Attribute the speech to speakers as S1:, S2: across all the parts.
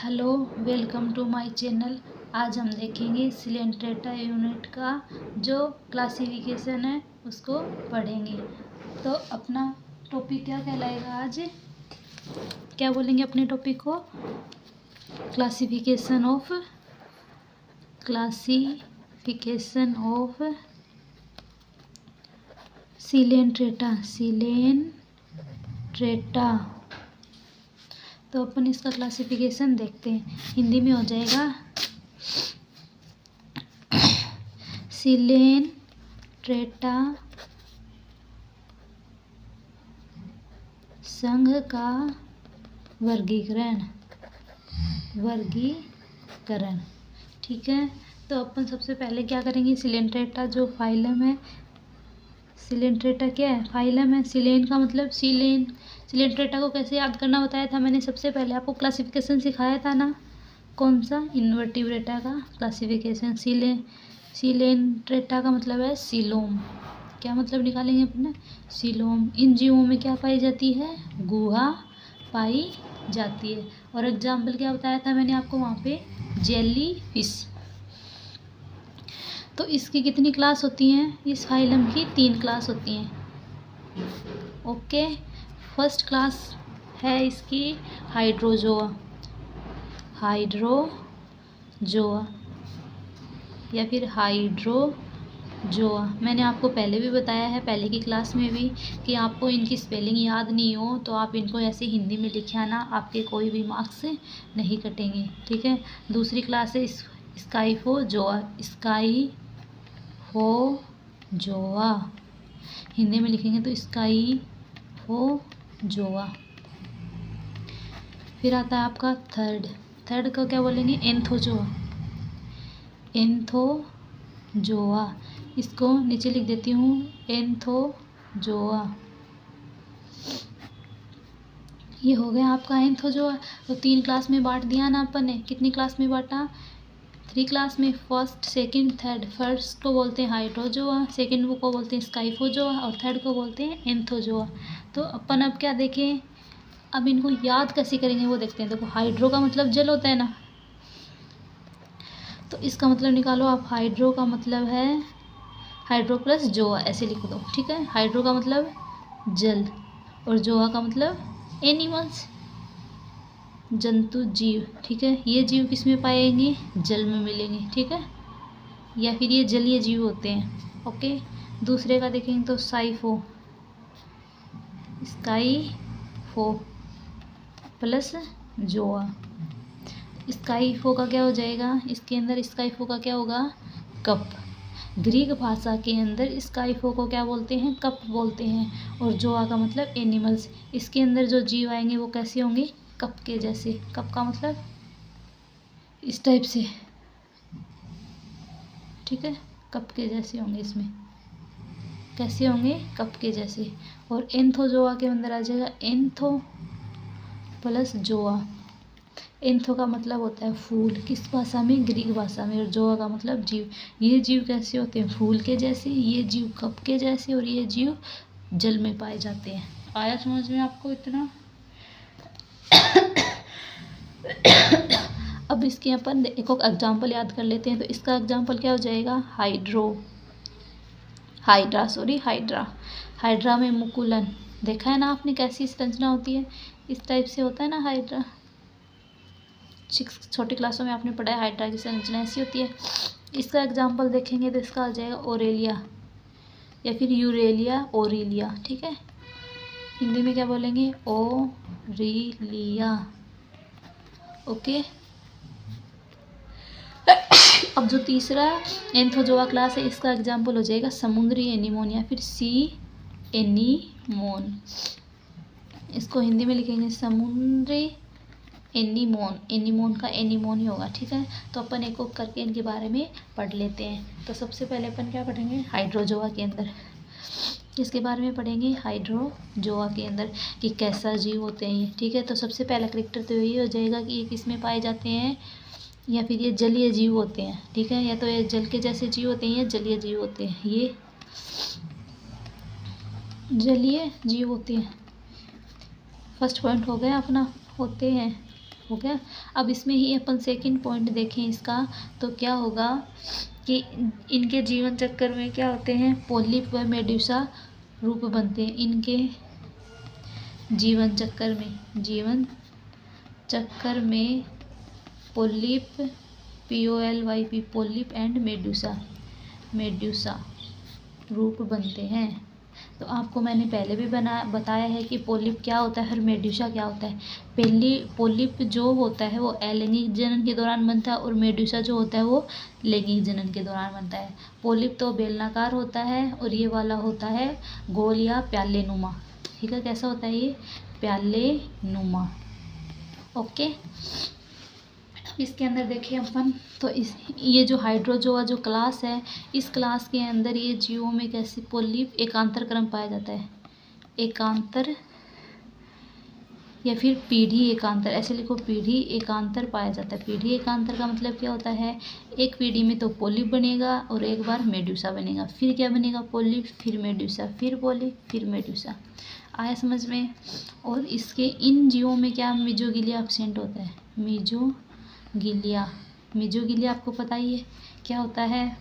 S1: Hello, welcome to my channel. आज हम देखेंगे सिलेंट्रेटा यूनिट का जो क्लासिफिकेशन है उसको पढ़ेंगे। तो अपना टॉपिक क्या कहलाएगा आज? क्या बोलेंगे अपने टॉपिक को? Classification of Coelenterata. तो अपन इसका क्लासिफिकेशन देखते हैं। हिंदी में हो जाएगा सिलेंट्रेटा संघ का वर्गीकरण। ठीक है। तो अपन सबसे पहले क्या करेंगे, सिलेंट्रेटा जो फाइलम है, सिलेंट्रेटा क्या है? फाइलम है। सिलेन का मतलब सिलेंट्रेटा को कैसे याद करना बताया था मैंने सबसे पहले आपको, क्लासिफिकेशन सिखाया था ना। कौन सा? इन्वर्टिब्रेटा का क्लासिफिकेशन। सिलेंट्रेटा का मतलब है सीलोम। क्या मतलब निकालेंगे अपने? सीलोम। इन जीवों में क्या पाई जाती है? गुहा पाई जाती है। और एग्जाम्पल क्या बताया था मैंने आपको वहाँ पे? Jelly fish. तो इसकी कितनी क्लास होती हैं? इस फाइलम की 3 क्लास होती हैं। ओके। फर्स्ट क्लास है इसकी हाइड्रोजोआ या फिर हाइड्रोजोआ। मैंने आपको पहले भी बताया है, पहले की क्लास में भी, कि आपको इनकी स्पेलिंग याद नहीं हो तो आप इनको ऐसे हिंदी में लिखे आना, आपके कोई भी मार्क्स नहीं कटेंगे। ठीक है। दूसरी क्लास है स्काइफोजोआ। हिंदी में लिखेंगे तो स्काइफोजोआ। फिर आता है आपका थर्ड को क्या बोलेंगे? एंथोजोआ। इसको नीचे लिख देती हूँ, एंथोजोआ। ये हो गया आपका एंथोजोआ। तो 3 क्लास में बांट दिया ना अपन ने। कितनी क्लास में बांटा? 3 क्लास में। First, second, third. फर्स्ट को बोलते हैं हाइड्रोजोआ, सेकंड को बोलते हैं स्काइफोजोआ और थर्ड को बोलते हैं एंथोजोआ। तो अपन अब क्या देखें, अब इनको याद कैसे करेंगे वो देखते हैं। देखो, हाइड्रो का मतलब जल होता है ना, तो इसका मतलब निकालो आप। हाइड्रो का मतलब है हाइड्रो प्लस जोआ, ऐसे लिख दो। ठीक है। हाइड्रो का मतलब जल और जोआ का मतलब एनिमल्स, जंतु, जीव। ठीक है। ये जीव किस में पाएंगे? जल में मिलेंगे। ठीक है। या फिर ये जलीय जीव होते हैं। ओके। दूसरे का देखेंगे तो स्काइफो प्लस जोआ। स्काइफो का क्या हो जाएगा? इसके अंदर स्काइफो का क्या होगा? कप। ग्रीक भाषा के अंदर स्काइफो को क्या बोलते हैं? कप बोलते हैं। और जोआ का मतलब एनिमल्स। इसके अंदर जो जीव आएंगे वो कैसे होंगे? कप के जैसे। कप का मतलब इस टाइप से। ठीक है। कप के जैसे होंगे। इसमें कैसे होंगे? कप के जैसे। और एंथोजोआ के अंदर आ जाएगा एंथो प्लस जोआ। एंथो का मतलब होता है फूल, किस भाषा में? ग्रीक भाषा में। और जोआ का मतलब जीव। ये जीव कैसे होते हैं? फूल के जैसे। ये जीव कप के जैसे। और ये जीव जल में पाए जाते हैं। आया समझ में आपको इतना? अब इसके अपन एक एग्जाम्पल याद कर लेते हैं। तो इसका एग्जाम्पल क्या हो जाएगा? हाइड्रा में मुकुलन। देखा है ना आपने कैसी संरचना होती है? इस टाइप से होता है ना हाइड्रा। छोटी क्लासों में आपने पढ़ा है हाइड्रा की संरचना ऐसी होती है। इसका एग्जाम्पल देखेंगे तो इसका आ जाएगा ओरेलिया या फिर यूरेलिया, ओरिलिया। ठीक है। हिंदी में क्या बोलेंगे? ओरिलिया। ओके। अब जो तीसरा एंथोजोआ क्लास है, इसका एग्जाम्पल हो जाएगा समुद्री एनीमोन या फिर सी एनीमोन। इसको हिंदी में लिखेंगे समुद्री एनीमोन। एनीमोन का एनीमोन ही होगा। ठीक है। तो अपन एक एक करके इनके बारे में पढ़ लेते हैं। तो सबसे पहले अपन क्या पढ़ेंगे? हाइड्रोजोआ के अंदर इसके बारे में पढ़ेंगे। हाइड्रोजोआ के अंदर कि कैसा जीव होते हैं ये। ठीक है। तो सबसे पहला कैरेक्टर तो यही हो जाएगा कि ये किस में पाए जाते हैं, या फिर ये जलीय जीव होते हैं। ठीक है। या तो ये जल के जैसे जीव होते हैं या जलीय जीव होते हैं। ये जलीय जीव होते हैं। फर्स्ट पॉइंट हो गया अपना, होते हैं। हो गया। अब इसमें ही अपन सेकंड पॉइंट देखें इसका, तो क्या होगा कि इनके जीवन चक्कर में क्या होते हैं, पोलिप व मेड्यूसा रूप बनते हैं। इनके जीवन चक्कर में polyp POLYP polyp and medusa रूप बनते हैं। तो आपको मैंने पहले भी बताया है कि पोलिप क्या होता है और मेड्यूसा क्या होता है। पहली पोलिप जो होता है वो अलैंगिक जनन के दौरान बनता है और मेड्यूसा जो होता है वो लैंगिक जनन के दौरान बनता है। पोलिप तो बेलनाकार होता है और ये वाला होता है गोल या प्याले नुमा। ठीक है, कैसा होता है ये, प्याले नुमा। ओके, इसके अंदर देखिए अपन, तो ये जो हाइड्रोजोआ जो क्लास है, इस क्लास के अंदर ये जीवों में कैसे पोलिप एकांतर क्रम पाया जाता है, एकांतर या फिर पीढ़ी एकांतर, ऐसे लिखो, पीढ़ी एकांतर पाया जाता है। पीढ़ी एकांतर का मतलब क्या होता है, एक पीढ़ी में तो पोलिप बनेगा और एक बार मेड्यूसा बनेगा, फिर क्या बनेगा, पोलिप, फिर मेड्यूसा, फिर पोलिप, फिर मेड्यूसा। आया समझ में। और इसके इन जीवों में क्या मीजोगिलिया एब्सेंट होता है, मीजोगिलिया आपको पता ही है क्या होता है,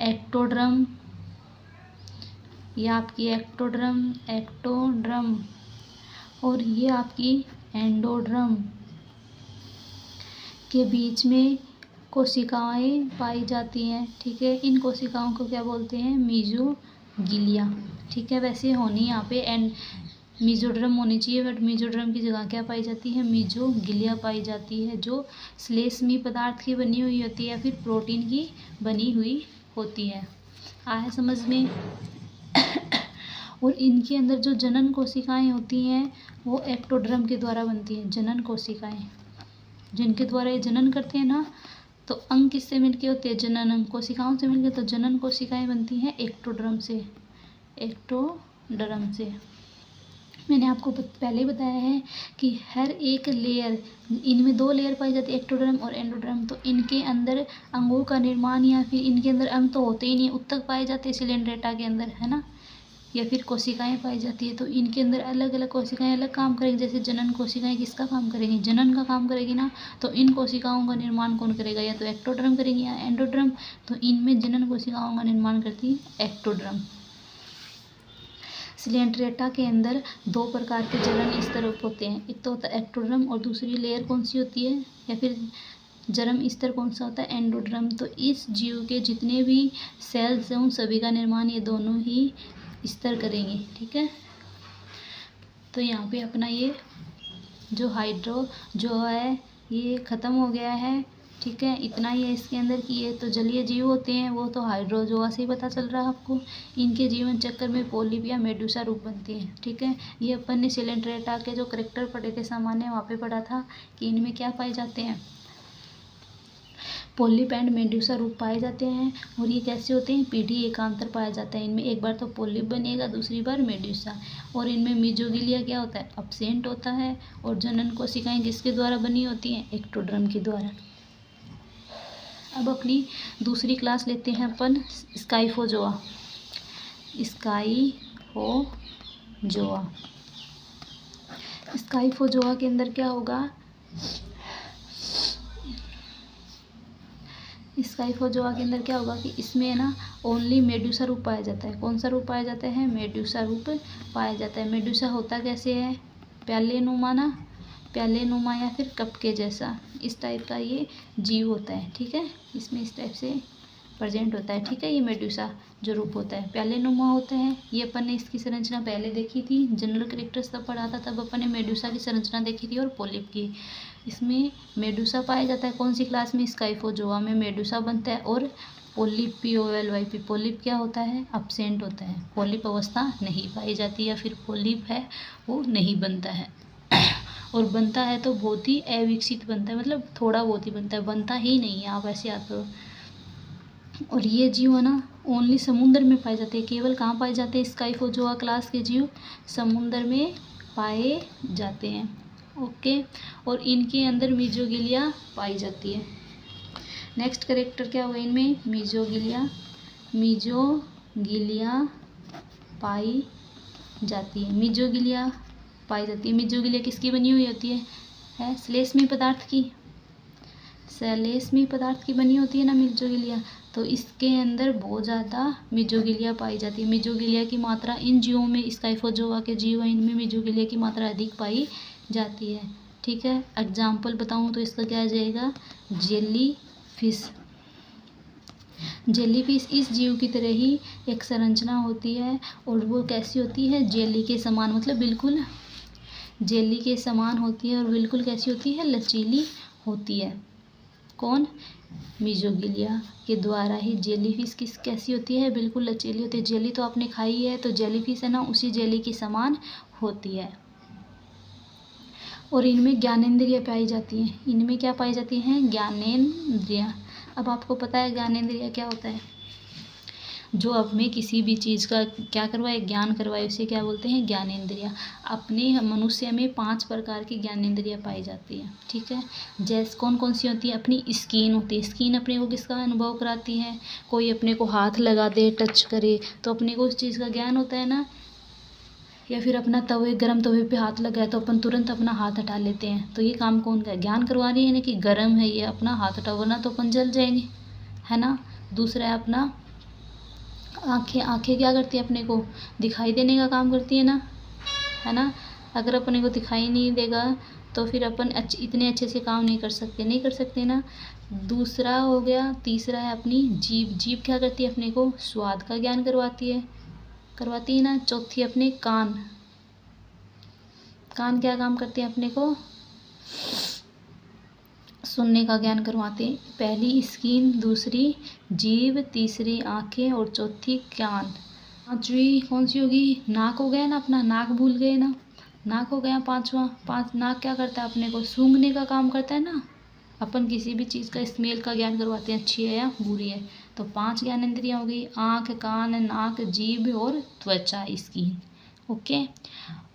S1: एक्टोड्रम, ये आपकी एक्टोड्रम और ये आपकी एंडोड्रम के बीच में कोशिकाएं पाई जाती हैं। ठीक है, इन कोशिकाओं को क्या बोलते हैं, मीजोगिलिया। ठीक है, वैसे होनी यहाँ पे मीजोड्रम होनी चाहिए, बट मीजोड्रम की जगह क्या पाई जाती है, मीजोगिलिया पाई जाती है, जो श्लेष्मी पदार्थ की बनी हुई होती है या फिर प्रोटीन की बनी हुई होती है। आया समझ में। और इनके अंदर जो जनन कोशिकाएं होती हैं वो एक्टोड्रम के द्वारा बनती हैं। जनन कोशिकाएं जिनके द्वारा ये जनन करते हैं ना, तो अंग किससे मिलके होते हैं, जनन अंग कोशिकाओं से मिलके, तो जनन कोशिकाएं बनती हैं एक्टोड्रम से। मैंने आपको पहले बताया है कि हर एक लेयर, इनमें 2 लेयर पाई जाती है, एक्टोड्रम और एंडोड्रम। तो इनके अंदर अंगों का निर्माण या फिर इनके अंदर अंग तो होते ही नहीं, उत्तक पाए जाते हैं सिलेंड्रेटा के अंदर, है ना, या फिर कोशिकाएं पाई जाती है। तो इनके अंदर अलग अलग कोशिकाएं अलग काम करेगी। जैसे जनन कोशिकाएं किसका काम करेगी, जनन का काम करेगी ना, तो इन कोशिकाओं का निर्माण कौन करेगा, या तो एक्टोड्रम करेगी या एंडोड्रम। तो इनमें जनन कोशिकाओं का निर्माण करती है एक्टोड्रम। सिलेंड्रेटा के अंदर 2 प्रकार के जनन स्तर होते हैं, एक तो होता है एक्टोड्रम और दूसरी लेयर कौन सी होती है, या फिर जन्म स्तर कौन सा होता है, एंडोड्रम। तो इस जीव के जितने भी सेल्स हैं उन सभी का निर्माण ये दोनों ही स्तर करेंगे। ठीक है, तो यहाँ पे अपना ये जो हाइड्रोजोआ है ये ख़त्म हो गया है। ठीक है, इतना ही है इसके अंदर कि ये तो जलीय जीव होते हैं, वो तो हाइड्रोजोआ से ही पता चल रहा है आपको। इनके जीवन चक्कर में पोलिप या मेडूसा रूप बनती हैं। ठीक है, ये अपन ने सिलेंड्रेटा के जो करैक्टर पढ़े थे सामान्य, वहाँ पे पढ़ा था कि इनमें क्या पाए जाते हैं, पोलिप एंड मेडूसा रूप पाए जाते हैं। और ये कैसे होते हैं, पीढ़ी एकांतर पाया जाता है। इनमें एक बार तो पोलिप बनेगा, दूसरी बार मेडूसा। और इनमें मीजोगिलिया क्या होता है, एब्सेंट होता है। और जनन कोशिकाएं किसके द्वारा बनी होती हैं, एक्टोड्रम के द्वारा। अब अपनी दूसरी क्लास लेते हैं अपन, स्काइफोजोआ। स्काइफोजोआ के अंदर क्या होगा, स्काइफोजोआ के अंदर क्या होगा कि इसमें ना ओनली मेडूसा रूप पाया जाता है। कौन सा रूप पाया जाता है, मेडूसा रूप पाया जाता है। मेडूसा होता कैसे है, प्याले नुमा या फिर कप के जैसा, इस टाइप का ये जीव होता है। ठीक है, इसमें इस टाइप से प्रेजेंट होता है। ठीक है, ये मेडूसा जो रूप होता है प्याले नुमा होता है। ये अपन ने इसकी संरचना पहले देखी थी, जनरल कैरेक्टर्स तब पढ़ा था, तब अपन ने मेडूसा की संरचना देखी थी और पोलिप की। इसमें मेडूसा पाया जाता है कौन सी क्लास में, स्काइफोजोआ में मेडूसा बनता है। और पोलिप POLYP पोलिप क्या होता है, एब्सेंट होता है, पोलिप अवस्था नहीं पाई जाती, या फिर पोलिप है वो नहीं बनता है। और बनता है तो बहुत ही अविकसित बनता है, मतलब थोड़ा बहुत ही बनता है, बनता ही नहीं है, आप ऐसे याद करो। और ये जीव है ना ओनली समुद्र में पाए जाते हैं। केवल कहाँ पाए जाते हैं, स्काइफोजोआ क्लास के जीव समुद्र में पाए जाते हैं। ओके, और इनके अंदर मीजोगिलिया पाई जाती है। नेक्स्ट कैरेक्टर क्या हुआ इनमें, मीजोगिलिया पाई जाती है। मीजोगिलिया किसकी बनी हुई होती है, है श्लेष्मी पदार्थ की, श्लेष्मी पदार्थ की बनी होती है ना मीजोगिलिया, तो इसके अंदर बहुत ज़्यादा मीजोगिलिया पाई जाती है। मीजोगिलिया की मात्रा इन जीवों में, स्काइफोजोआ के जीव हैं इनमें मीजोगिलिया की मात्रा अधिक पाई जाती है। ठीक है, एग्जाम्पल बताऊँ तो इसका क्या आ जाएगा, जेली फिश। जेली फिश इस जीव की तरह ही एक संरचना होती है और वो कैसी होती है, जेली के समान, मतलब बिल्कुल जेली के समान होती है और बिल्कुल कैसी होती है, लचीली होती है। कौन, मीजोगिलिया के द्वारा ही जेलीफिश किस कैसी होती है, बिल्कुल लचीली होती है। जेली तो आपने खाई है, तो जेलीफिश है ना उसी जेली के समान होती है। और इनमें ज्ञानेंद्रिय पाई जाती हैं। इनमें क्या पाई जाती हैं, ज्ञानेंद्रिय। अब आपको पता है ज्ञानेंद्रिय क्या होता है, जो अब में किसी भी चीज़ का क्या करवाए, ज्ञान करवाए, उसे क्या बोलते हैं, ज्ञानेंद्रिय। अपने मनुष्य में 5 प्रकार की ज्ञानेंद्रिय पाई जाती है। ठीक है, जैसे कौन कौन सी होती है, अपनी स्किन होती है, स्किन अपने को किसका अनुभव कराती है, कोई अपने को हाथ लगा दे, टच करे तो अपने को उस चीज़ का ज्ञान होता है ना, या फिर अपना तवे, गर्म तवे पे हाथ लगा है तो अपन तुरंत अपना हाथ हटा लेते हैं, तो ये काम कौन का, ज्ञान करवा रही है ना कि गर्म है ये, अपना हाथ हटाओ वरना तो अपन जल जाएंगे, है ना। दूसरा है अपना आँखें। आँखें क्या करती है, अपने को दिखाई देने का काम करती है ना, है ना। अगर अपने को दिखाई नहीं देगा तो फिर अपन इतने अच्छे से काम नहीं कर सकते ना। दूसरा हो गया, तीसरा है अपनी जीभ। जीभ क्या करती है, अपने को स्वाद का ज्ञान करवाती है ना। चौथी अपने कान। कान क्या काम करते हैं, अपने को सुनने का ज्ञान करवाते हैं। पहली स्किन, दूसरी जीभ, तीसरी आंखें और चौथी कान। पांचवी कौन सी होगी, नाक हो गया ना, अपना नाक भूल गए ना, नाक हो गया पांचवा। नाक क्या करता है, अपने को सूंघने का काम करता है ना। अपन किसी भी चीज़ का स्मेल का ज्ञान करवाते हैं, अच्छी है या बुरी है। तो 5 ज्ञानेंद्रियाँ हो गई, आँख, कान, नाक, जीभ और त्वचा, स्किन। ओके,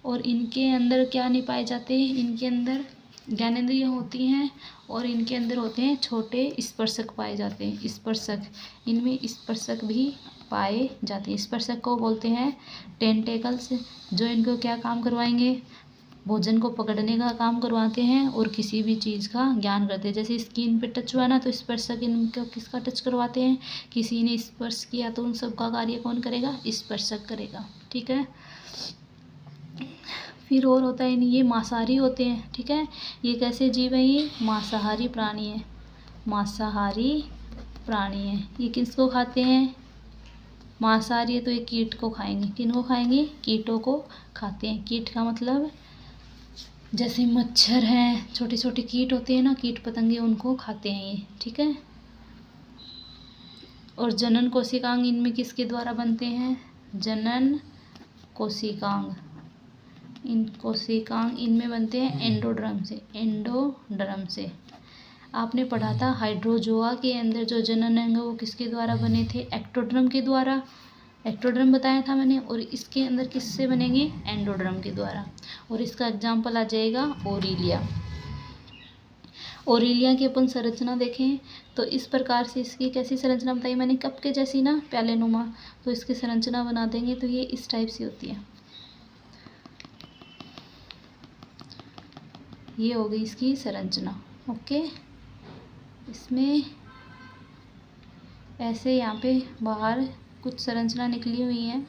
S1: और इनके अंदर क्या नहीं पाए जाते, इनके अंदर ज्ञानेंद्रियाँ होती हैं और इनके अंदर होते हैं छोटे स्पर्शक पाए जाते हैं। स्पर्शक, इनमें स्पर्शक भी पाए जाते हैं। स्पर्शक को बोलते हैं टेंटेकल्स, जो इनको क्या काम करवाएंगे, भोजन को पकड़ने का काम करवाते हैं और किसी भी चीज़ का ज्ञान करते हैं। जैसे स्किन पे टच हुआ ना तो स्पर्शक इनको किसका टच करवाते हैं, किसी ने स्पर्श किया तो उन सब का कार्य कौन करेगा, स्पर्शक करेगा। ठीक है, फिर और होता है, ये मांसाहारी होते हैं। ठीक है, ये कैसे जीव है, ये मांसाहारी प्राणी है। मांसाहारी प्राणी है, ये किसको खाते हैं, मांसाहारी है तो ये कीट को खाएंगे। किनको खाएंगे, कीटों को खाते हैं। कीट का मतलब जैसे मच्छर हैं, छोटे छोटे कीट होते हैं ना, कीट पतंगे, उनको खाते हैं ये। ठीक है, और जनन कोशिकांग इनमें किसके द्वारा बनते हैं, जनन कोशिकांग। इन कोशिकांग इनमें बनते हैं एंडोडर्म से। एंडोडर्म से आपने पढ़ा था हाइड्रोजोआ के अंदर जो जनन अंग वो किसके द्वारा बने थे, एक्टोडर्म के द्वारा। एक्टोडर्म बताया था मैंने, और इसके अंदर किससे बनेंगे, एंडोडर्म के द्वारा। और इसका एग्जाम्पल आ जाएगा ओरिलिया। ओरिलिया की अपन संरचना देखें तो इस प्रकार से इसकी कैसी संरचना बताई मैंने, कप के जैसी ना, प्यालेनुमा। तो इसकी संरचना बना देंगे तो ये इस टाइप से होती है। ये हो गई इसकी संरचना। ओके, इसमें ऐसे यहाँ पे बाहर कुछ संरचना निकली हुई है,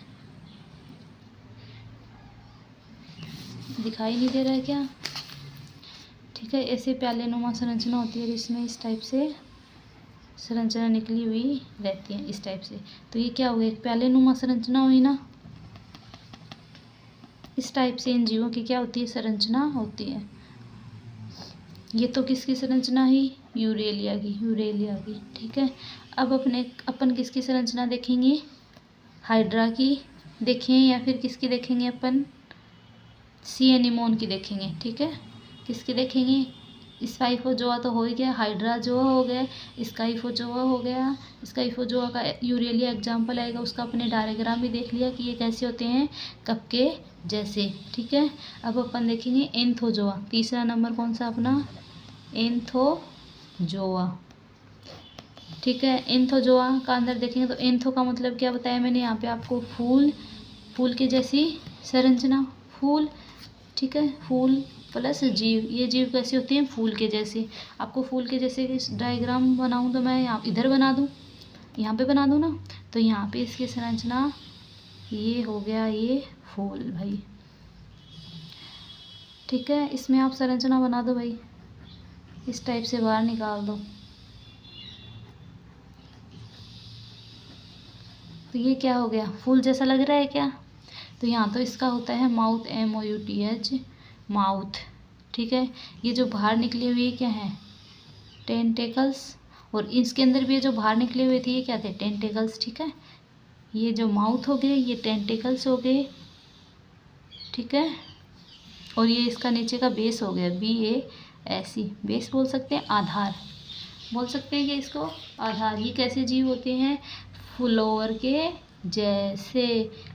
S1: दिखाई नहीं दे रहा है क्या, ठीक है। ऐसे प्यालेनुमा संरचना होती है, इसमें इस टाइप से संरचना निकली हुई रहती है, इस टाइप से। तो ये क्या हो गया, एक प्यालेनुमा संरचना हुई ना, इस टाइप से इन जीवों की क्या होती है, संरचना होती है। ये तो किसकी संरचना है, यूरेलिया की। ठीक है, अब अपन किसकी संरचना देखेंगे, हाइड्रा की देखें या फिर किसकी देखेंगे, अपन सी एनीमोन की देखेंगे। ठीक है, किसकी देखेंगे, स्काइफोजोआ तो हो ही गया, हाइड्राजोआ हो गया, स्काइफोजोआ हो गया। स्काइफोजोआ का यूरेलिया एग्जाम्पल आएगा, उसका अपने डायग्राम भी देख लिया कि ये कैसे होते हैं, कप के जैसे। ठीक है, अब अपन देखेंगे एंथोजोआ। तीसरा नंबर कौन सा अपना, एंथोजोआ। ठीक है, एंथोजोआ का अंदर देखेंगे तो एंथो का मतलब क्या बताया मैंने यहाँ पे आपको, फूल के जैसी संरचना, फूल। ठीक है, फूल प्लस जीव। ये जीव कैसे होते हैं? फूल के जैसे। आपको फूल के जैसे डायग्राम बनाऊँ तो मैं यहाँ इधर बना दूँ, यहाँ पे बना दूँ ना, तो यहाँ पे इसकी संरचना ये हो गया, ये फूल भाई, ठीक है। इसमें आप संरचना बना दो भाई, इस टाइप से बाहर निकाल दो। तो ये क्या हो गया? फूल जैसा लग रहा है क्या? तो यहाँ तो इसका होता है माउथ, MOUTH, माउथ, ठीक है। ये जो बाहर निकले हुए क्या है? टेंटेकल्स। और इसके अंदर भी जो बाहर निकले हुए थे ये क्या थे? टेंटेकल्स, ठीक है। ये जो माउथ हो गए ये टेंटेकल्स हो गए, ठीक है। और ये इसका नीचे का बेस हो गया, BASE, बेस बोल सकते हैं, आधार बोल सकते हैं कि इसको आधार। ये कैसे जीव होते हैं? फ्लावर के जैसे।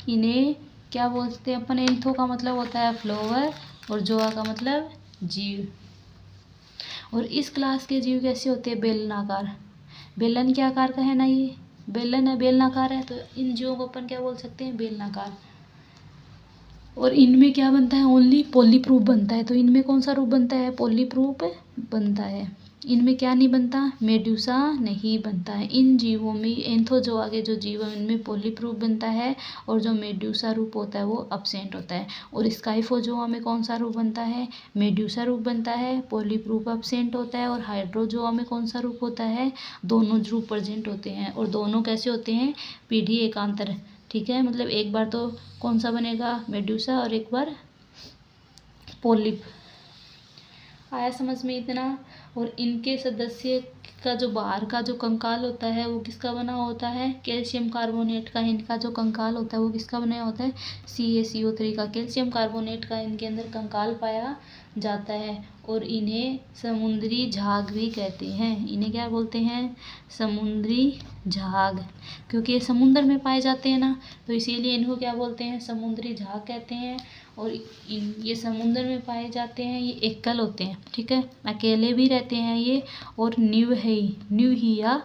S1: इन्हें क्या बोलते हैं अपन? एंथो का मतलब होता है फ्लावर और जोआ का मतलब जीव। और इस क्लास के जीव कैसे होते हैं? बेलनाकार। बेलन के आकार का है ना, ये बेलन है, बेलनाकार है, तो इन जीवों को अपन क्या बोल सकते हैं? बेलनाकार। और इनमें क्या बनता है? ओनली पॉलीप्रूफ बनता है। तो इनमें कौन सा रूप बनता है? पॉलीप्रूफ बनता है। इनमें क्या नहीं बनता? मेड्यूसा नहीं बनता है। इन जीवों में एंथोजोआ के जो जीव हैं इनमें पॉलीप्रूफ बनता है, और जो मेड्यूसा रूप होता है वो अब्सेंट होता है। और स्काइफोजोआ में कौन सा रूप बनता है? मेड्यूसा रूप बनता है, पॉलीप्रूफ अब्सेंट होता है। और हाइड्रोजोआ में कौन सा रूप होता है? दोनों रूप प्रेजेंट होते हैं। और दोनों कैसे होते हैं? पीढ़ी एकांतर, ठीक है। मतलब एक बार तो कौन सा बनेगा? मेड्यूसा, और एक बार पोलिप। आया समझ में इतना? और इनके सदस्य का जो बाहर का जो कंकाल होता है वो किसका बना होता है? कैल्शियम कार्बोनेट का। इनका जो कंकाल होता है वो किसका बना होता है? CaCO3 का, कैल्शियम कार्बोनेट का इनके अंदर कंकाल पाया जाता है। और इन्हें समुद्री झाग भी कहते हैं। इन्हें क्या बोलते हैं? समुद्री झाग, क्योंकि ये समुद्र में पाए जाते हैं ना, तो इसीलिए इनको क्या बोलते हैं? समुद्री झाग कहते हैं। और ये समुद्र में पाए जाते हैं, ये एकल होते हैं, ठीक है, अकेले भी रहते हैं ये। और न्यू ही या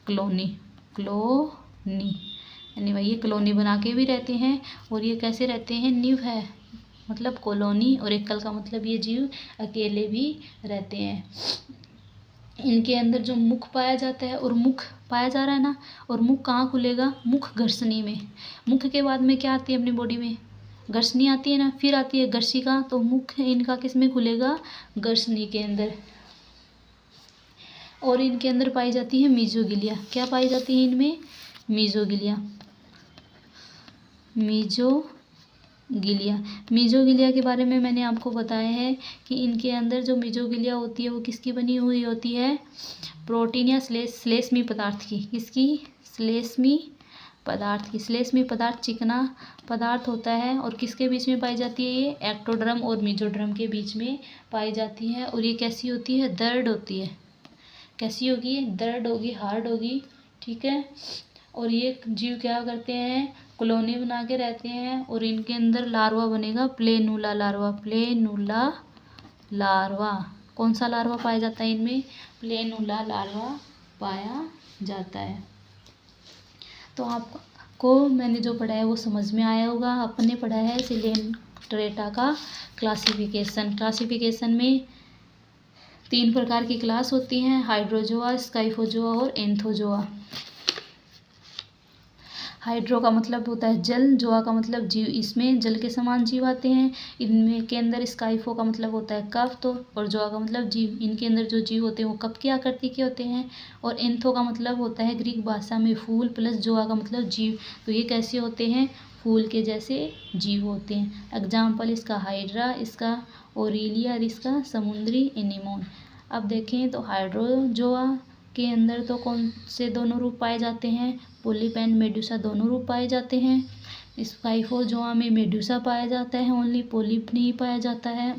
S1: कॉलोनी यानी भाई ये कॉलोनी बना के भी रहते हैं। और ये कैसे रहते हैं? न्यू है मतलब कॉलोनी, और एकल का मतलब ये जीव अकेले भी रहते हैं। इनके अंदर जो मुख पाया जाता है, और मुख पाया जा रहा है ना, और मुख कहाँ खुलेगा? मुख घर्षणी में। मुख के बाद में क्या आती है अपनी बॉडी में? घर्षणी आती है ना, फिर आती है घर्षिका। तो मुख इनका किस में खुलेगा? घर्षणी के अंदर। और इनके अंदर पाई जाती है मीजोगिलिया। क्या पाई जाती है इनमें? मीजोगिलिया। मीजोगिलिया के बारे में मैंने आपको बताया है कि इनके अंदर जो मीजोगिलिया होती है वो किसकी बनी हुई होती है? प्रोटीन या श्लेष्मी पदार्थ की। किसकी? श्लेष्मी पदार्थ की। श्लेष्मी पदार्थ चिकना पदार्थ होता है। और किसके बीच में पाई जाती है? ये एक्टोड्रम और मीजोड्रम के बीच में पाई जाती है। और ये कैसी होती है? दर्द होती है। कैसी होगी? दर्द होगी, हार्ड होगी, ठीक है। और ये जीव क्या करते हैं? कॉलोनी बना के रहते हैं। और इनके अंदर लार्वा बनेगा, प्लेनुला लार्वा। कौन सा लार्वा पाया जाता है इनमें? प्लेनुला लार्वा पाया जाता है। तो आपको मैंने जो पढ़ा है वो समझ में आया होगा। अपने पढ़ा है सिलेंट्रेटा का क्लासिफिकेशन में 3 प्रकार की क्लास होती हैं, हाइड्रोजोआ, स्काइफोजोआ और एंथोजोआ। हाइड्रो का मतलब होता है जल, जोआ का मतलब जीव, इसमें जल के समान जीव आते हैं। इनमें के अंदर स्काइफो का मतलब होता है कफ, तो और जोआ का मतलब जीव। इनके अंदर जो जीव होते हैं वो कफ की आकृति के होते हैं। और एंथो का मतलब होता है ग्रीक भाषा में फूल, प्लस जोआ का मतलब जीव। तो ये कैसे होते हैं? फूल के जैसे जीव होते हैं। एग्जाम्पल इसका हाइड्रा, इसका ओरिलिया और इसका समुद्री एनीमोन। अब देखें तो हाइड्रोजोआ के अंदर तो कौन से दोनों रूप पाए जाते हैं? पोलिप एंड मेडुसा दोनों रूप पाए जाते हैं। स्काइफोजोआ में मेडुसा पाया जाता है, ओनली पोलिप नहीं पाया जाता है।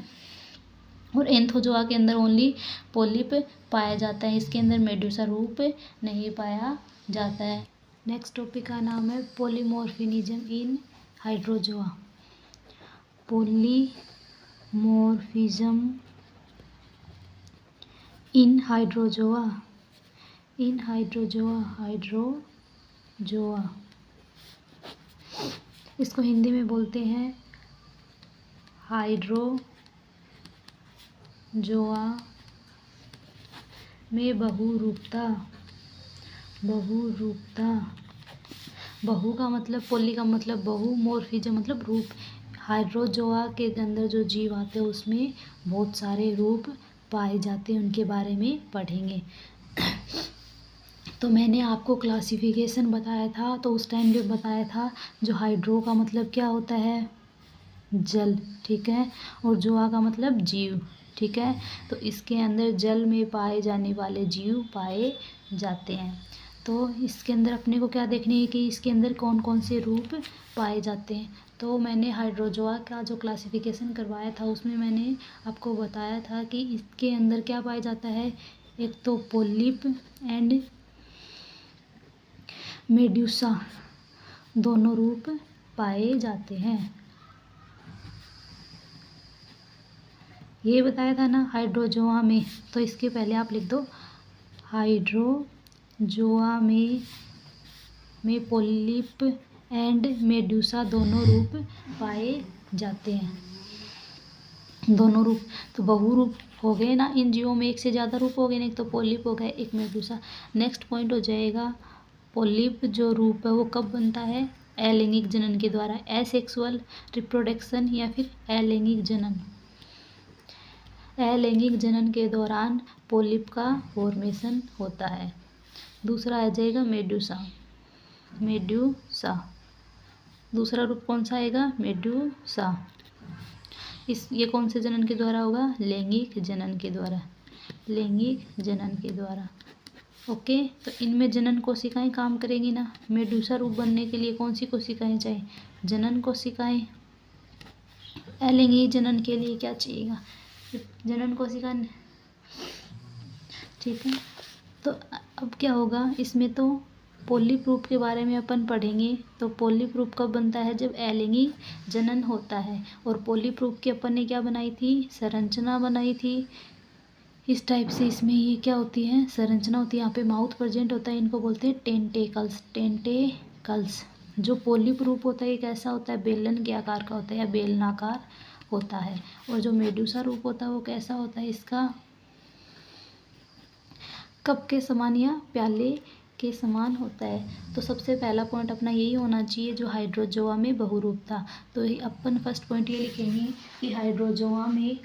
S1: और एंथोजोआ के अंदर ओनली पोलिप पाया जाता है, इसके अंदर मेडुसा रूप नहीं पाया जाता है। नेक्स्ट टॉपिक का नाम है पॉलीमॉर्फिज्म इन हाइड्रोजोआ। पॉलीमॉर्फिज्म इन हाइड्रोजोआ। हाइड्रोजोआ इसको हिंदी में बोलते हैं हाइड्रोजोआ। जोआ में बहुरूपता। बहु का मतलब, पोली का मतलब बहु, मोर्फिज्म मतलब रूप। हाइड्रोजोआ के अंदर जो जीव आते हैं उसमें बहुत सारे रूप पाए जाते हैं, उनके बारे में पढ़ेंगे। तो मैंने आपको क्लासिफिकेशन बताया था, तो उस टाइम जो बताया था, जो हाइड्रो का मतलब क्या होता है, जल, ठीक है, और जोआ का मतलब जीव, ठीक है। तो इसके अंदर जल में पाए जाने वाले जीव पाए जाते हैं। तो इसके अंदर अपने को क्या देखने है कि इसके अंदर कौन कौन से रूप पाए जाते हैं। तो मैंने हाइड्रोजोआ का जो क्लासिफिकेशन करवाया था उसमें मैंने आपको बताया था कि इसके अंदर क्या पाया जाता है, एक तो पोलिप एंड मेड्यूसा दोनों रूप पाए जाते हैं। ये बताया था ना हाइड्रोजोआ में, तो इसके पहले आप लिख दो हाइड्रोजोआ में पोलिप एंड मेड्यूसा दोनों रूप पाए जाते हैं। दोनों रूप तो बहुरूप हो गए ना, इन जीवों में एक से ज़्यादा रूप हो गए ना, एक तो पोलिप हो गया, एक मेड्यूसा। नेक्स्ट पॉइंट हो जाएगा, पोलिप जो रूप है वो कब बनता है, अलैंगिक जनन के द्वारा, एसेक्सुअल रिप्रोडक्शन या फिर अलैंगिक जनन। अलैंगिक जनन के दौरान पोलिप का फॉर्मेशन होता है। दूसरा आ जाएगा मेड्यूसा। दूसरा रूप कौन सा आएगा, मेड्यूसा। ये कौन से जनन के द्वारा होगा, लैंगिक जनन के द्वारा। ओके, तो इनमें जनन कोशिकाएं काम करेंगी ना। मेड्यूसा रूप बनने के लिए कौन सी कोशिकाएं चाहिए, जनन कोशिकाएं। अलैंगिक जनन के लिए क्या चाहिएगा, जनन कोशिका, ठीक है। तो अब क्या होगा इसमें, तो पोलिप रूप के बारे में अपन पढ़ेंगे। तो पोलिप रूप कब बनता है, जब अलैंगिक जनन होता है। और पोलिप रूप की अपन ने क्या बनाई थी, संरचना बनाई थी इस टाइप से। इसमें ये क्या होती है, संरचना होती है। यहाँ पे माउथ प्रेजेंट होता है, इनको बोलते हैं टेंटेकल्स। जो पोलिप रूप होता है ये कैसा होता है, बेलन के आकार का होता है या बेलनाकार होता है। और जो मेडूसा रूप होता है वो कैसा होता है, इसका कप के समान या प्याले के समान होता है। तो सबसे पहला पॉइंट अपना यही होना चाहिए, जो हाइड्रोजोआ में बहुरूप था। तो अपन फर्स्ट पॉइंट ये लिखेंगे कि हाइड्रोजोआ में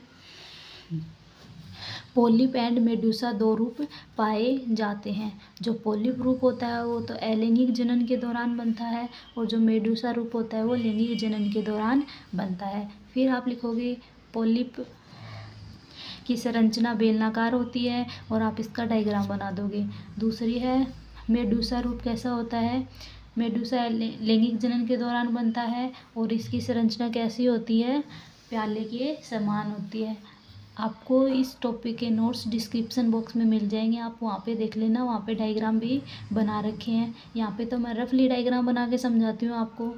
S1: पोलिप एंड मेडूसा दो रूप पाए जाते हैं। जो पोलिप रूप होता है वो तो अलैंगिक जनन के दौरान बनता है, और जो मेडूसा रूप होता है वो लैंगिक जनन के दौरान बनता है। फिर आप लिखोगे पोलिप की संरचना बेलनाकार होती है, और आप इसका डायग्राम बना दोगे। दूसरी है मेडूसा रूप कैसा होता है, मेडूसा लैंगिक जनन के दौरान बनता है, और इसकी संरचना कैसी होती है, प्याले के समान होती है। आपको इस टॉपिक के नोट्स डिस्क्रिप्शन बॉक्स में मिल जाएंगे, आप वहाँ पे देख लेना, वहाँ पे डायग्राम भी बना रखे हैं। यहाँ पे तो मैं रफली डायग्राम बना के समझाती हूँ आपको,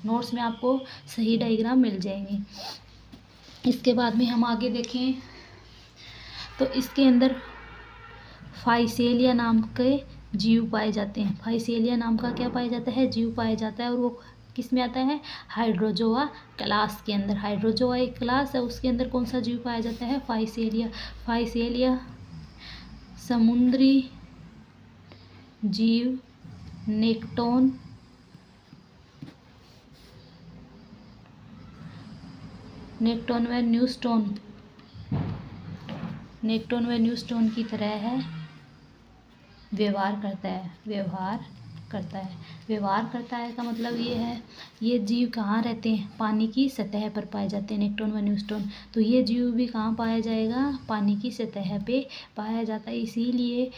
S1: नोट्स में आपको सही डायग्राम मिल जाएंगे। इसके बाद में हम आगे देखें तो इसके अंदर फाइसेलिया नाम के जीव पाए जाते हैं। फाइसेलिया नाम का क्या पाया जाता है, जीव पाया जाता है, और वो किस में आता है, हाइड्रोजोआ क्लास के अंदर। हाइड्रोजोआ एक क्लास है, उसके अंदर कौन सा जीव पाया जाता है, फाइसेलिया समुद्री जीव नेक्टोन व न्यूस्टोन की तरह है, व्यवहार करता है का मतलब ये है, ये जीव कहाँ रहते हैं, पानी की सतह पर पाए जाते हैं, नेक्टोन व न्यूस्टोन। तो ये जीव भी कहाँ पाया जाएगा, पानी की सतह पे पाया जाता है। इसीलिए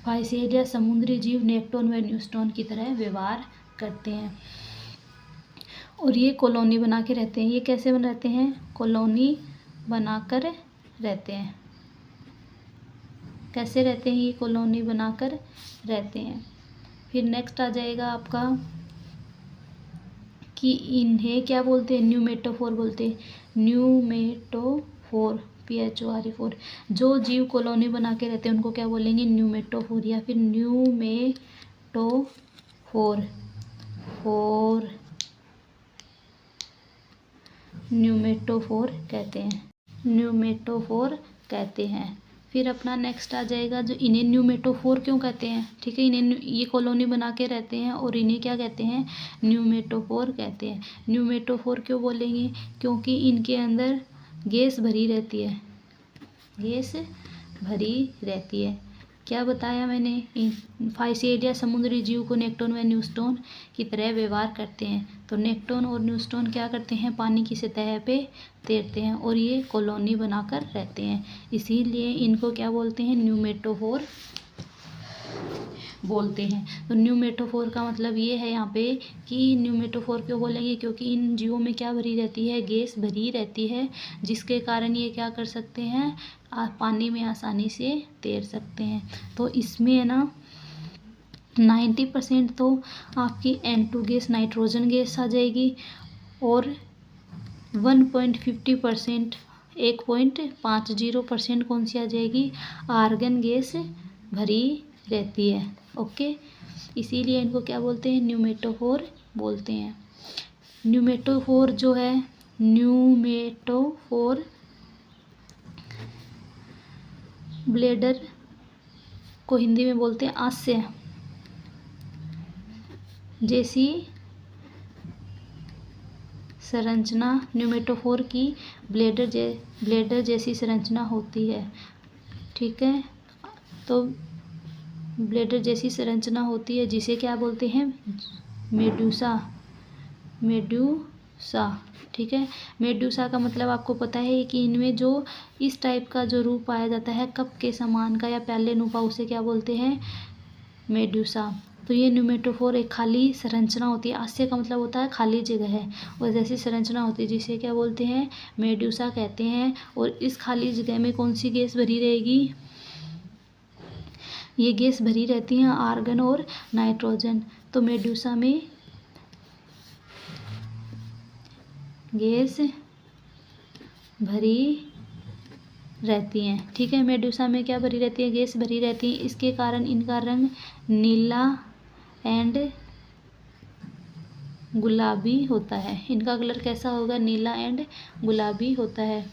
S1: फाइसेलिया समुद्री जीव नेक्टोन व न्यूस्टोन की तरह व्यवहार करते हैं, और ये कॉलोनी बना के रहते हैं। ये कैसे रहते हैं, कॉलोनी बनाकर रहते हैं। कैसे रहते हैं, ये कॉलोनी बनाकर रहते हैं। फिर नेक्स्ट आ जाएगा आपका कि इन्हें क्या बोलते हैं, न्यूमेटोफोर बोलते हैं। Pneumatophore PHORE। जो जीव कॉलोनी बना के रहते हैं उनको क्या बोलेंगे, न्यूमेटोफोर या फिर न्यूमेटोफोर कहते हैं। न्यूमेटोफोर कहते हैं। फिर अपना नेक्स्ट आ जाएगा जो इन्हें न्यूमेटोफोर क्यों कहते हैं, ठीक है। इन्हें ये कॉलोनी बना के रहते हैं और इन्हें क्या कहते हैं, न्यूमेटोफोर कहते हैं। न्यूमेटोफोर क्यों बोलेंगे, क्योंकि इनके अंदर गैस भरी रहती है, गैस भरी रहती है। क्या बताया मैंने, फाइसेलिया समुद्री जीव को नेक्टोन व न्यूस्टोन की तरह व्यवहार करते हैं। तो नेक्टोन और न्यूस्टोन क्या करते हैं, पानी की सतह पे तैरते हैं और ये कॉलोनी बनाकर रहते हैं, इसीलिए इनको क्या बोलते हैं, न्यूमेटोफोर बोलते हैं। तो न्यूमेटोफोर का मतलब ये है यहाँ पे कि न्यूमेटोफोर क्यों बोलेंगे, क्योंकि इन जीवों में क्या भरी रहती है, गैस भरी रहती है, जिसके कारण ये क्या कर सकते हैं, पानी में आसानी से तैर सकते हैं। तो इसमें है ना 90% तो आपकी N2 गैस, नाइट्रोजन गैस आ जाएगी और 1.50% 1.50% कौन सी आ जाएगी, आर्गन गैस भरी रहती है। ओके, इसीलिए इनको क्या बोलते हैं, न्यूमेटोफोर बोलते हैं। न्यूमेटोफोर जो है, न्यूमेटोफोर ब्लेडर को हिंदी में बोलते हैं आस्य जैसी संरचना, न्यूमेटोफोर की ब्लेडर जैसी संरचना होती है, ठीक है। तो ब्लेडर जैसी संरचना होती है जिसे क्या बोलते हैं, मेडूसा, मेडूसा, ठीक है। मेडूसा का मतलब आपको पता है कि इनमें जो इस टाइप का जो रूप पाया जाता है कप के समान का या प्याले नुमा, उसे क्या बोलते हैं, मेडूसा। तो ये न्यूमेटोफोर एक खाली संरचना होती है, आस्य का मतलब होता है खाली जगह है, और जैसी संरचना होती है जिसे क्या बोलते हैं, मेडूसा कहते हैं। और इस खाली जगह में कौन सी गैस भरी रहेगी, ये गैस भरी रहती हैं आर्गन और नाइट्रोजन। तो मेडूसा में गैस भरी रहती हैं, ठीक है। मेडूसा में क्या भरी रहती है, गैस भरी रहती है, इसके कारण इनका रंग नीला एंड गुलाबी होता है। इनका कलर कैसा होगा, नीला एंड गुलाबी होता है।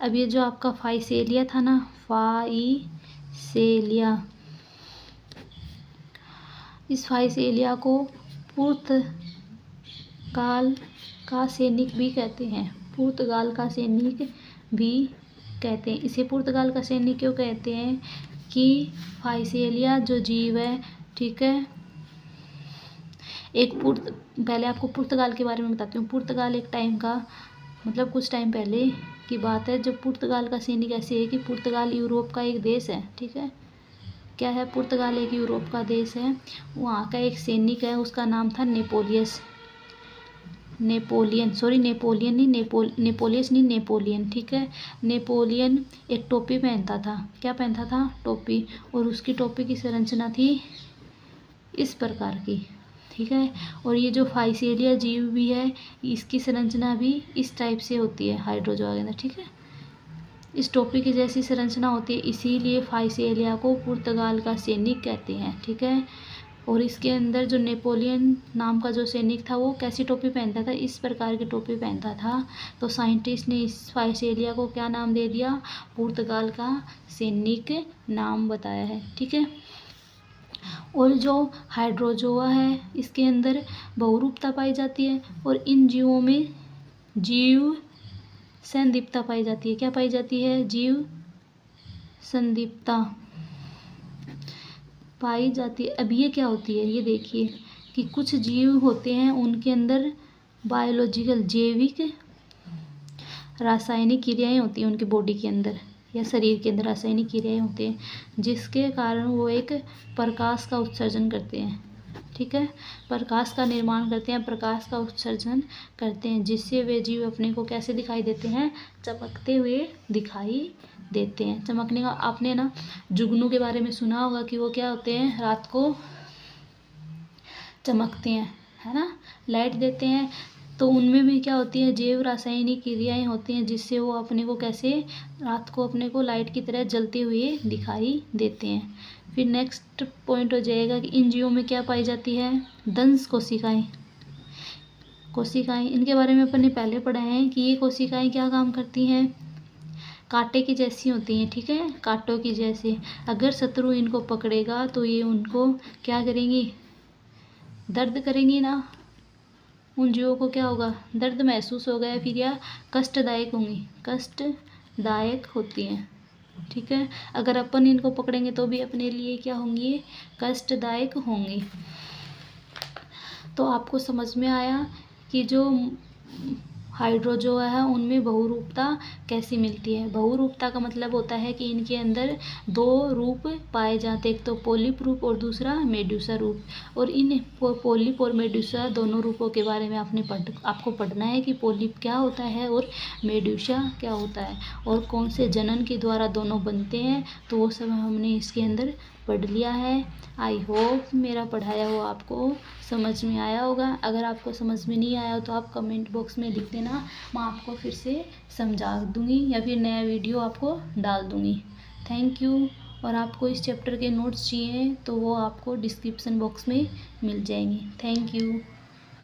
S1: अब ये जो आपका फाइसेलिया था ना, फाइसेलिया, इस फाइसेलिया को पुर्तगाल का सैनिक भी कहते हैं, पुर्तगाल का सैनिक भी कहते हैं। इसे पुर्तगाल का सैनिक क्यों कहते हैं कि फाइसेलिया जो जीव है, ठीक है, पहले आपको पुर्तगाल के बारे में बताती हूँ। पुर्तगाल एक टाइम का, मतलब कुछ टाइम पहले की बात है, जब पुर्तगाल का सैनिक ऐसे है कि पुर्तगाल यूरोप का एक देश है, ठीक है। क्या है, पुर्तगाल एक यूरोप का देश है। वहाँ का एक सैनिक है, उसका नाम था नेपोलियन, ठीक है। नेपोलियन एक टोपी पहनता था, क्या पहनता था, टोपी, और उसकी टोपी की संरचना थी इस प्रकार की, ठीक है। और ये जो फाइसेलिया जीव भी है, इसकी संरचना भी इस टाइप से होती है, हाइड्रोजोआ के अंदर, ठीक है, इस टोपी की जैसी संरचना होती है, इसीलिए फाइसेलिया को पुर्तगाल का सैनिक कहते हैं, ठीक है। और इसके अंदर जो नेपोलियन नाम का जो सैनिक था, वो कैसी टोपी पहनता था, इस प्रकार की टोपी पहनता था। तो साइंटिस्ट ने इस फाइसेलिया को क्या नाम दे दिया, पुर्तगाल का सैनिक नाम बताया है, ठीक है। और जो हाइड्रोजोआ है, इसके अंदर बहुरूपता पाई जाती है, और इन जीवों में जीव संदीप्ता पाई जाती है। क्या पाई जाती है, जीव संदीप्ता पाई जाती है। अब ये क्या होती है, ये देखिए कि कुछ जीव होते हैं, उनके अंदर बायोलॉजिकल, जैविक रासायनिक क्रियाएं होती हैं, उनकी बॉडी के अंदर या शरीर के अंदर रासायनिक क्रियाएं होती हैं, जिसके कारण वो एक प्रकाश का उत्सर्जन करते हैं, ठीक है, प्रकाश का निर्माण करते हैं, प्रकाश का उत्सर्जन करते हैं, जिससे वे जीव अपने को कैसे दिखाई देते हैं, चमकते हुए दिखाई देते हैं। चमकने का आपने ना जुगनू के बारे में सुना होगा कि वो क्या होते हैं, रात को चमकते हैं, है ना, लाइट देते हैं। तो उनमें भी क्या होती है, जैव रासायनिक क्रियाएं होती हैं, जिससे वो अपने को कैसे रात को अपने को लाइट की तरह जलते हुए दिखाई देते हैं। फिर नेक्स्ट पॉइंट हो जाएगा कि इन जीवों में क्या पाई जाती है, दंश कोशिकाएं। इनके बारे में अपन ने पहले पढ़ा है कि ये कोशिकाएं क्या काम करती हैं, कांटे की जैसी होती हैं, ठीक है, कांटों की जैसे। अगर शत्रु इनको पकड़ेगा तो ये उनको क्या करेंगी, दर्द करेंगी ना, उन जीवों को क्या होगा, दर्द महसूस होगा या फिर या कष्टदायक होंगी, कष्टदायक होती हैं, ठीक है। अगर अपन इनको पकड़ेंगे तो भी अपने लिए क्या होंगी, ये कष्टदायक होंगी। तो आपको समझ में आया कि जो हाइड्रोजोआ है उनमें बहुरूपता कैसी मिलती है। बहुरूपता का मतलब होता है कि इनके अंदर दो रूप पाए जाते हैं, एक तो पोलिप रूप और दूसरा मेडूसा रूप। और इन पोलिप और मेडूसा दोनों रूपों के बारे में आपको पढ़ना है कि पोलिप क्या होता है और मेडूसा क्या होता है और कौन से जनन के द्वारा दोनों बनते हैं, तो वो सब हमने इसके अंदर पढ़ लिया है। आई होप मेरा पढ़ाया हुआ आपको समझ में आया होगा। अगर आपको समझ में नहीं आया हो तो आप कमेंट बॉक्स में लिख देना, मैं आपको फिर से समझा दूँगी या फिर नया वीडियो आपको डाल दूँगी। Thank you. और आपको इस चैप्टर के नोट्स चाहिए तो वो आपको डिस्क्रिप्शन बॉक्स में मिल जाएंगे। Thank you.